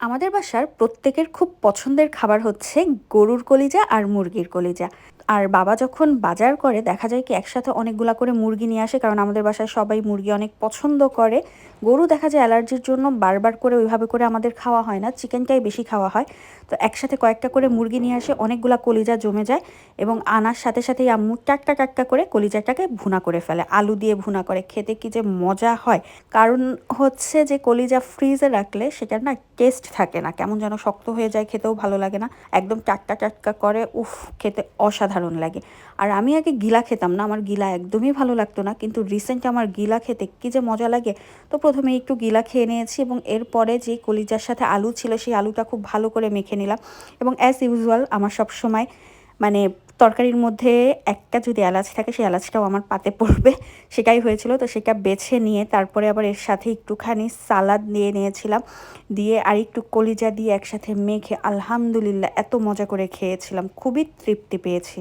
আমাদের বাসার প্রত্যেকের খুব পছন্দের খাবার হচ্ছে গরুর কলিজা আর মুরগির কলিজা। আর বাবা যখন বাজার করে দেখা যায় কি একসাথে অনেকগুলা করে মুরগি নিয়ে আসে, কারণ আমাদের বাসায় সবাই মুরগি অনেক পছন্দ করে। গরু দেখা যায় অ্যালার্জির জন্য বারবার করে ওইভাবে করে আমাদের খাওয়া হয় না, চিকেনটাই বেশি খাওয়া হয়। তো একসাথে কয়েকটা করে মুরগি নিয়ে আসে, অনেকগুলা কলিজা জমে যায় এবং আনার সাথে সাথেই আম্মু টাটকা টাটকা করে কলিজাটাকে ভুনা করে ফেলে, আলু দিয়ে ভুনা করে, খেতে কি যে মজা হয়। কারণ হচ্ছে যে কলিজা ফ্রিজে রাখলে সেটার না টেস্ট থাকে না, কেমন যেন শক্ত হয়ে যায়, খেতেও ভালো লাগে না। একদম টাটকা টাটকা করে উফ, খেতে অসাধারণ লাগে। আর আমি আগে গিলা খেতাম না, আমার গিলা একদমই ভালো লাগতো না, কিন্তু রিসেন্ট আমার গিলা খেতে কি যে মজা লাগে। তো প্রথমে একটু গিলা খেয়ে নিয়েছি এবং এরপরে যে কলিজার সাথে আলু ছিল সেই আলুটা খুব ভালো করে মেখে নিলাম। এবং অ্যাজ ইউজুয়াল আমার সব সময় মানে তরকারির মধ্যে একটা যদি এলাচ থাকে সেই এলাচটাও আমার পাতে পড়বে, সেটাই হয়েছিল। তো সেটা বেছে নিয়ে তারপরে আবার এর সাথে একটুখানি সালাদ নিয়ে নিয়েছিলাম, দিয়ে আর একটু কলিজা দিয়ে একসাথে মেখে আলহামদুলিল্লাহ এত মজা করে খেয়েছিলাম, খুবই তৃপ্তি পেয়েছি।